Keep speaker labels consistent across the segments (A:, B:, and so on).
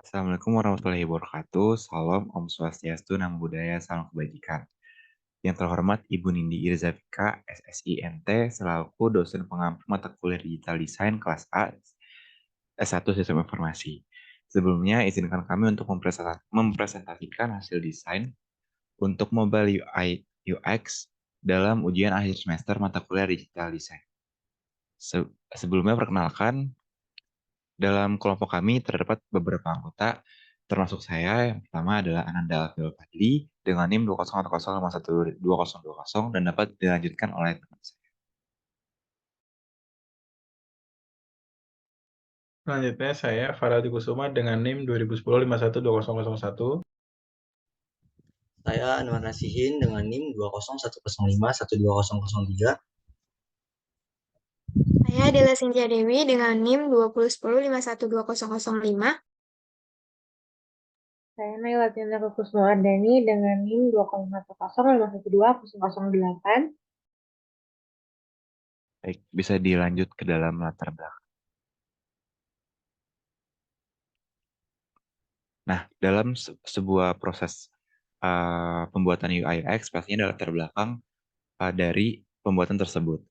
A: Assalamualaikum warahmatullahi wabarakatuh. Salam Om Swastiastu, Namo Buddhaya, salam kebajikan. Yang terhormat Ibu Nindi Irzafika, SSIMT, selaku dosen pengampu mata kuliah Digital Design kelas A S1 Sistem Informasi. Sebelumnya, izinkan kami untuk mempresentasikan hasil desain untuk mobile UI UX dalam ujian akhir semester mata kuliah Digital Design. Sebelumnya perkenalkan, dalam kelompok kami terdapat beberapa anggota, termasuk saya. Yang pertama adalah Ananda Alfil Fadli dengan NIM 200512020 dan dapat dilanjutkan oleh teman saya.
B: Selanjutnya saya Faradi Kusuma dengan NIM 2010 512001.
C: Saya Anwar Nasihin dengan NIM 20105120003.
D: Saya Dela Cynthia Dewi dengan NIM 2010 512005.
E: Saya Naila Tiandra Kusnuardani dengan NIM 20105120008.
A: Baik, bisa dilanjut ke dalam latar belakang. Nah, dalam sebuah proses pembuatan UI UX pastinya ada latar belakang dari pembuatan tersebut.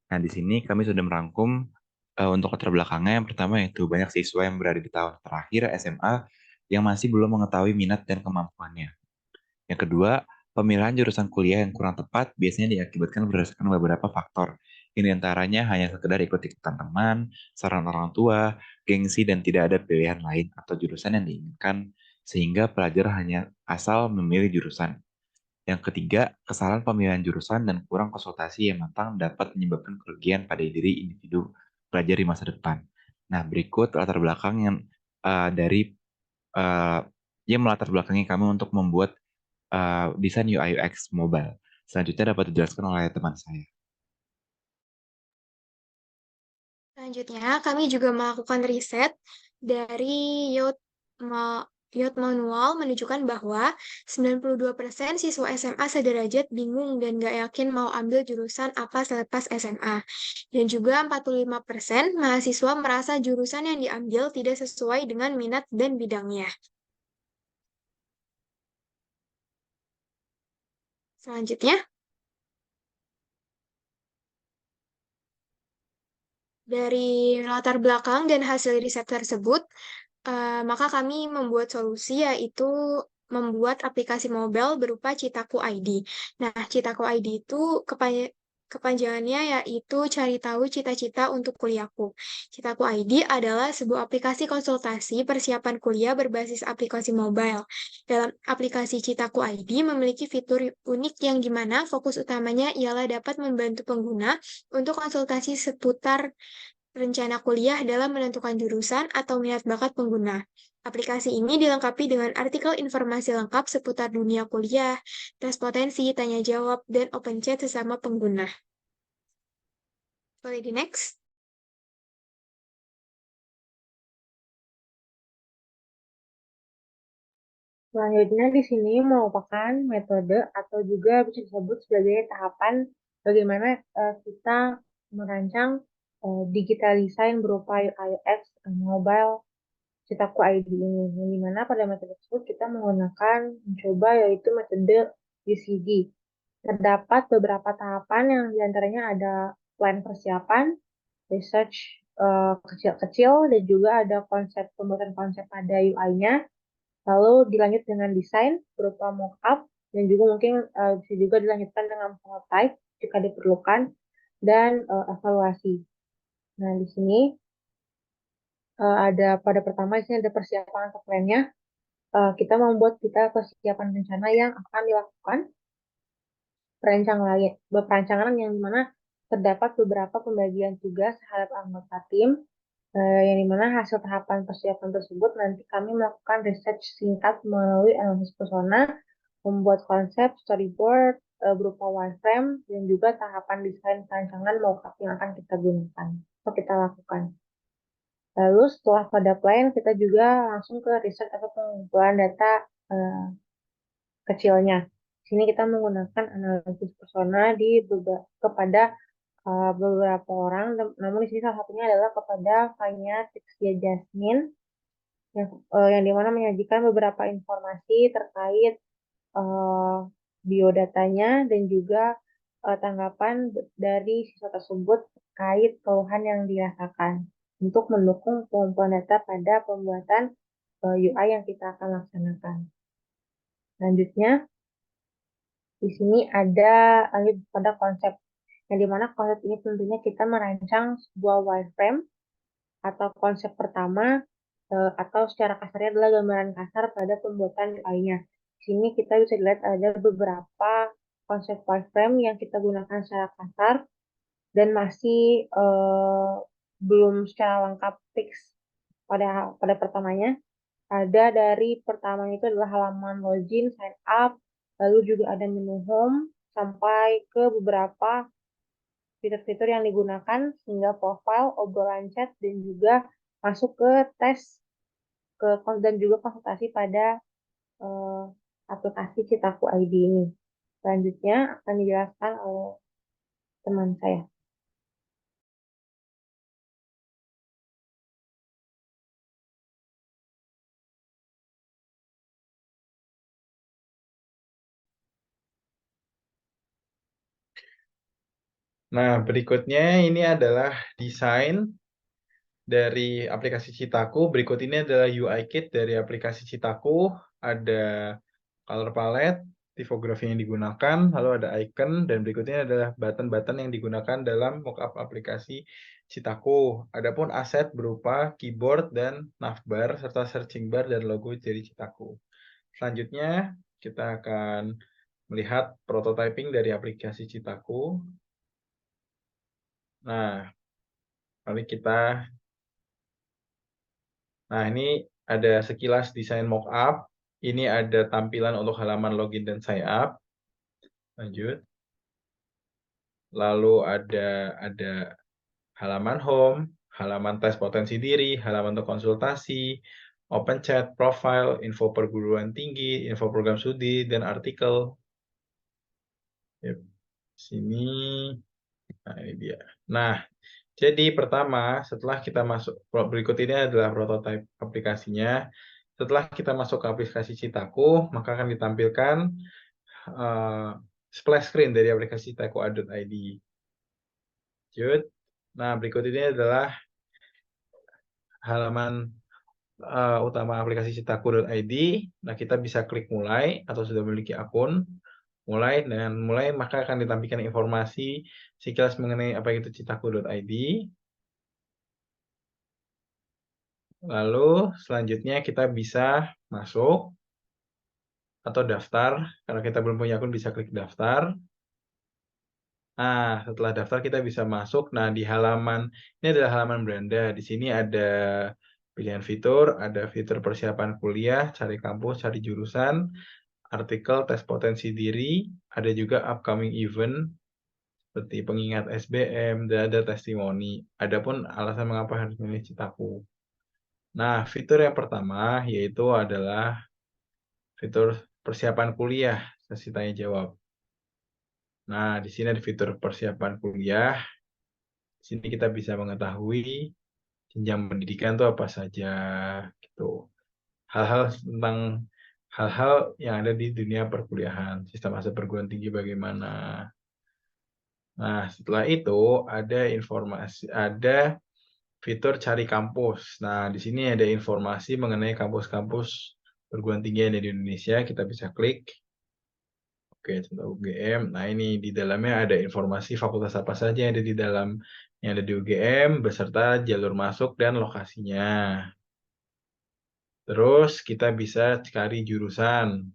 A: Nah, di sini kami sudah merangkum untuk latar belakangnya. Yang pertama yaitu banyak siswa yang berada di tahun terakhir SMA yang masih belum mengetahui minat dan kemampuannya. Yang kedua, pemilihan jurusan kuliah yang kurang tepat biasanya diakibatkan berdasarkan beberapa faktor. Ini antaranya hanya sekedar ikut-ikutan teman, saran orang tua, gengsi, dan tidak ada pilihan lain atau jurusan yang diinginkan, sehingga pelajar hanya asal memilih jurusan. Yang ketiga, kesalahan pemilihan jurusan dan kurang konsultasi yang matang dapat menyebabkan kerugian pada diri individu pelajar di masa depan. Nah, berikut latar belakang dari uh, yang melatar belakangi kami untuk membuat desain UI UX mobile. Selanjutnya dapat dijelaskan oleh teman saya.
D: Selanjutnya, kami juga melakukan riset dari Youth Manual menunjukkan bahwa 92% siswa SMA sederajat bingung dan gak yakin mau ambil jurusan apa selepas SMA. Dan juga 45% mahasiswa merasa jurusan yang diambil tidak sesuai dengan minat dan bidangnya. Selanjutnya, dari latar belakang dan hasil riset tersebut, maka kami membuat solusi yaitu membuat aplikasi mobile berupa Citaku ID. Nah, Citaku ID itu kepanjangannya yaitu cari tahu cita-cita untuk kuliahku. Citaku ID adalah sebuah aplikasi konsultasi persiapan kuliah berbasis aplikasi mobile. Dalam aplikasi Citaku ID memiliki fitur unik yang dimana fokus utamanya ialah dapat membantu pengguna untuk konsultasi seputar rencana kuliah dalam menentukan jurusan atau minat bakat pengguna. Aplikasi ini dilengkapi dengan artikel informasi lengkap seputar dunia kuliah, tes potensi, tanya jawab, dan open chat sesama pengguna. Boleh di next?
E: Selanjutnya di sini merupakan metode atau juga bisa disebut sebagai tahapan bagaimana kita merancang digital design berupa UI UX mobile Citaku ID ini. Yang dimana pada metode tersebut kita menggunakan mencoba yaitu metode UCD. Terdapat beberapa tahapan yang diantaranya ada plan persiapan, research kecil-kecil, dan juga ada pembuatan konsep pada UI-nya, lalu dilanjut dengan desain berupa mockup, dan juga mungkin bisa juga dilanjutkan dengan prototype jika diperlukan, dan evaluasi. Nah, di sini ada pada pertama di sini ada persiapan untuk plannya. Kita membuat persiapan rencana yang akan dilakukan perancangan yang dimana terdapat beberapa pembagian tugas terhadap anggota tim, yang dimana hasil tahapan persiapan tersebut nanti kami melakukan research singkat melalui analisis persona, membuat konsep storyboard berupa wireframe, dan juga tahapan desain perancangan mockup yang akan kita gunakan atau kita lakukan. Lalu setelah pada plan, kita juga langsung ke riset atau pengumpulan data kecilnya. Di sini kita menggunakan analisis persona kepada beberapa orang, namun di sini salah satunya adalah kepada Fanya Tixia Jasmine, yang dimana menyajikan beberapa informasi terkait biodatanya dan juga tanggapan dari siswa tersebut terkait keluhan yang dirasakan untuk mendukung pengumpulan data pada pembuatan UI yang kita akan laksanakan. Selanjutnya, di sini ada lanjut pada konsep, yang dimana konsep ini tentunya kita merancang sebuah wireframe atau konsep pertama atau secara kasarnya adalah gambaran kasar pada pembuatan UI-nya. Di sini kita bisa lihat ada beberapa konsep wireframe yang kita gunakan secara kasar dan masih belum secara lengkap fix pada pertamanya. Ada dari pertama itu adalah halaman login, sign up, lalu juga ada menu home, sampai ke beberapa fitur-fitur yang digunakan sehingga profile, obrolan chat, dan juga masuk ke tes dan juga konsultasi pada aplikasi Citaku ID ini. Selanjutnya akan dijelaskan oleh teman saya.
B: Nah, berikutnya ini adalah desain dari aplikasi Citaku. Berikut ini adalah UI kit dari aplikasi Citaku. Ada color palette, tipografi yang digunakan, lalu ada icon, dan berikutnya adalah button-button yang digunakan dalam mockup aplikasi Citaku. Adapun aset berupa keyboard dan navbar, serta searching bar dan logo dari Citaku. Selanjutnya, kita akan melihat prototyping dari aplikasi Citaku. Nah, ini ada sekilas desain mockup. Ini ada tampilan untuk halaman login dan sign up. Lanjut. Lalu ada halaman home, halaman tes potensi diri, halaman untuk konsultasi, open chat, profile, info perguruan tinggi, info program studi, dan artikel. Yep. Sini, nah ini dia. Nah, jadi pertama, setelah kita masuk, berikut ini adalah prototipe aplikasinya. Setelah kita masuk ke aplikasi Citaku, maka akan ditampilkan splash screen dari aplikasi citaku.id. Nah, berikut ini adalah halaman utama aplikasi citaku.id. Nah, kita bisa klik mulai atau sudah memiliki akun. Mulai, maka akan ditampilkan informasi sekilas mengenai apa itu citaku.id. Lalu selanjutnya kita bisa masuk atau daftar. Kalau kita belum punya akun bisa klik daftar. Nah, setelah daftar kita bisa masuk. Nah, di halaman ini adalah halaman beranda. Di sini ada pilihan fitur, ada fitur persiapan kuliah, cari kampus, cari jurusan, artikel, tes potensi diri, ada juga upcoming event seperti pengingat SBM, dan ada testimoni. Adapun alasan mengapa harus memilih Citaku. Nah, fitur yang pertama yaitu adalah fitur persiapan kuliah, sesi tanya jawab. Nah, di sini ada fitur persiapan kuliah. Di sini kita bisa mengetahui jenjang pendidikan itu apa saja, gitu. Hal-hal tentang hal-hal yang ada di dunia perkuliahan, sistem masa perguruan tinggi bagaimana. Nah, setelah itu ada fitur cari kampus. Nah, di sini ada informasi mengenai kampus-kampus perguruan tinggi yang ada di Indonesia. Kita bisa klik. Oke, contoh UGM. Nah, ini di dalamnya ada informasi fakultas apa saja yang ada di dalam yang ada di UGM beserta jalur masuk dan lokasinya. Terus kita bisa cari jurusan.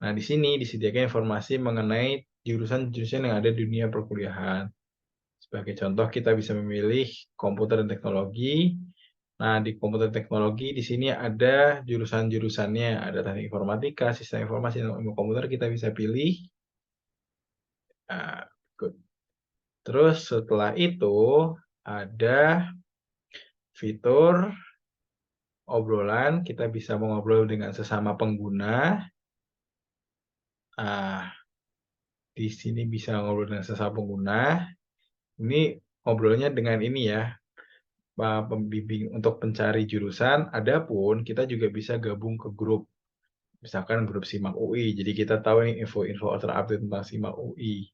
B: Nah, di sini disediakan informasi mengenai jurusan-jurusan yang ada di dunia perkuliahan. Sebagai contoh, kita bisa memilih komputer dan teknologi. Nah, di komputer teknologi di sini ada jurusan-jurusannya, ada teknik informatika, sistem informasi, dan ilmu komputer kita bisa pilih. Nah, terus setelah itu ada fitur obrolan, kita bisa mengobrol dengan sesama pengguna. Di sini bisa ngobrol dengan sesama pengguna. Ini ngobrolnya dengan ini ya, pembimbing untuk pencari jurusan. Adapun kita juga bisa gabung ke grup, misalkan grup SIMAK UI. Jadi kita tahu nih info-info terupdate tentang SIMAK UI.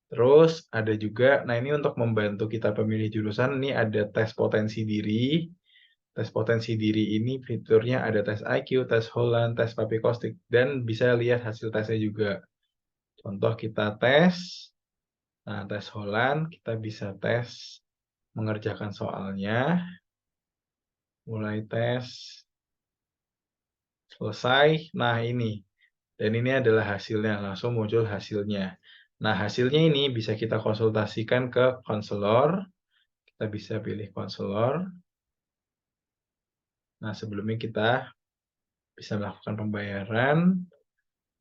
B: Terus ada juga, nah ini untuk membantu kita pemilih jurusan, ini ada tes potensi diri. Tes potensi diri ini fiturnya ada tes IQ, tes Holland, tes Papikostik, dan bisa lihat hasil tesnya juga. Contoh kita tes, nah tes Holland, kita bisa tes mengerjakan soalnya, mulai tes, selesai, nah ini. Dan ini adalah hasilnya, langsung muncul hasilnya. Nah hasilnya ini bisa kita konsultasikan ke konselor, kita bisa pilih konselor. Nah sebelumnya kita bisa melakukan pembayaran,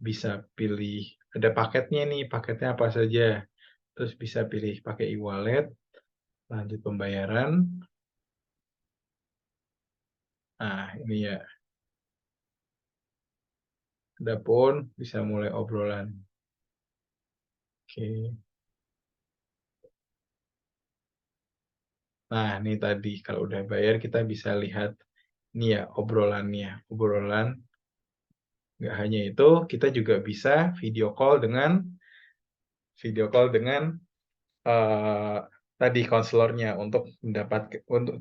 B: bisa pilih, ada paketnya nih, paketnya apa saja. Terus bisa pilih pakai e-wallet, lanjut pembayaran. Nah, ini ya. Adapun bisa mulai obrolan. Oke. Nah, ini tadi kalau udah bayar kita bisa lihat ini ya obrolannya. Obrolan. Nggak hanya itu, kita juga bisa video call dengan tadi konselornya untuk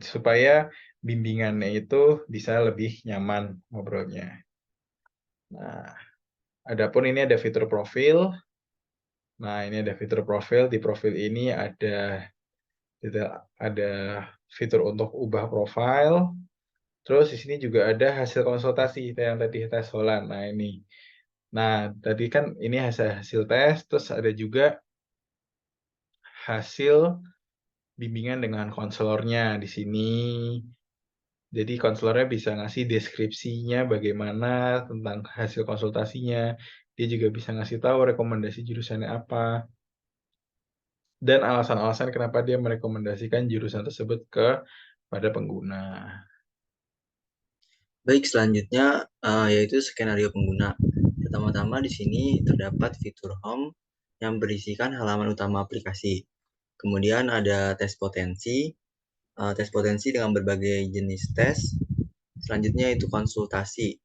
B: supaya bimbingannya itu bisa lebih nyaman ngobrolnya. Nah, adapun ini ada fitur profil. Nah, ini ada fitur profil. Di profil ini ada fitur untuk ubah profil. Terus di sini juga ada hasil konsultasi yang tadi tes Holland. Nah, ini. Nah, tadi kan ini hasil tes, terus ada juga hasil bimbingan dengan konselornya di sini. Jadi konselornya bisa ngasih deskripsinya bagaimana tentang hasil konsultasinya. Dia juga bisa ngasih tahu rekomendasi jurusannya apa. Dan alasan-alasan kenapa dia merekomendasikan jurusan tersebut kepada pengguna.
C: Baik, selanjutnya yaitu skenario pengguna. Pertama-tama di sini terdapat fitur home yang berisikan halaman utama aplikasi. Kemudian ada tes potensi dengan berbagai jenis tes. Selanjutnya itu konsultasi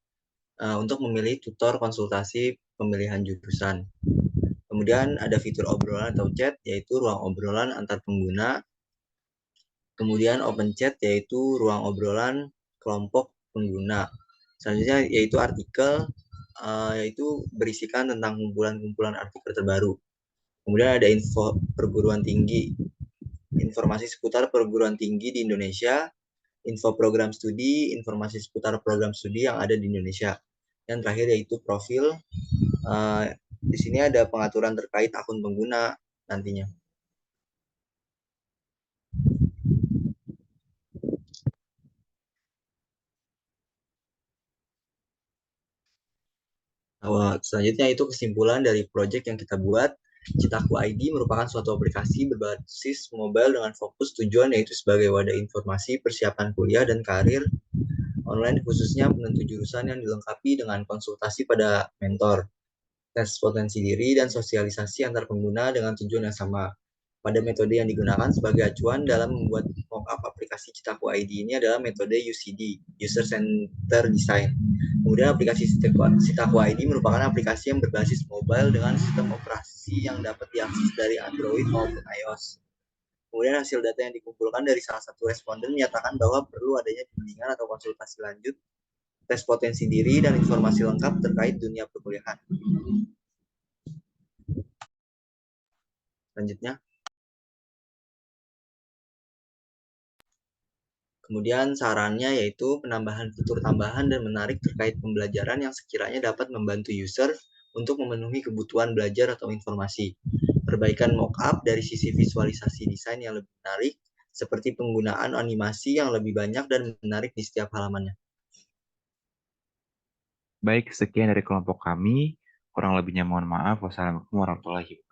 C: untuk memilih tutor konsultasi pemilihan jurusan. Kemudian ada fitur obrolan atau chat, yaitu ruang obrolan antar pengguna. Kemudian open chat, yaitu ruang obrolan kelompok pengguna. Selanjutnya yaitu artikel, yaitu berisikan tentang kumpulan-kumpulan artikel terbaru. Kemudian ada info perguruan tinggi, informasi seputar perguruan tinggi di Indonesia, info program studi, informasi seputar program studi yang ada di Indonesia. Dan terakhir yaitu profil. Di sini ada pengaturan terkait akun pengguna nantinya. Selanjutnya itu kesimpulan dari proyek yang kita buat. Citaku ID merupakan suatu aplikasi berbasis mobile dengan fokus tujuan yaitu sebagai wadah informasi persiapan kuliah dan karir online, khususnya penentu jurusan yang dilengkapi dengan konsultasi pada mentor, tes potensi diri, dan sosialisasi antar pengguna dengan tujuan yang sama. Pada metode yang digunakan sebagai acuan dalam membuat mockup aplikasi Citaku ID ini adalah metode UCD, User Center Design. Kemudian aplikasi Citaku ID merupakan aplikasi yang berbasis mobile dengan sistem operasi yang dapat diakses dari Android maupun iOS. Kemudian hasil data yang dikumpulkan dari salah satu responden menyatakan bahwa perlu adanya bimbingan atau konsultasi lanjut, tes potensi diri, dan informasi lengkap terkait dunia perkuliahan. Selanjutnya. Kemudian sarannya yaitu penambahan fitur tambahan dan menarik terkait pembelajaran yang sekiranya dapat membantu user untuk memenuhi kebutuhan belajar atau informasi. Perbaikan mockup dari sisi visualisasi desain yang lebih menarik, seperti penggunaan animasi yang lebih banyak dan menarik di setiap halamannya.
A: Baik, sekian dari kelompok kami. Kurang lebihnya mohon maaf. Wassalamualaikum warahmatullahi wabarakatuh.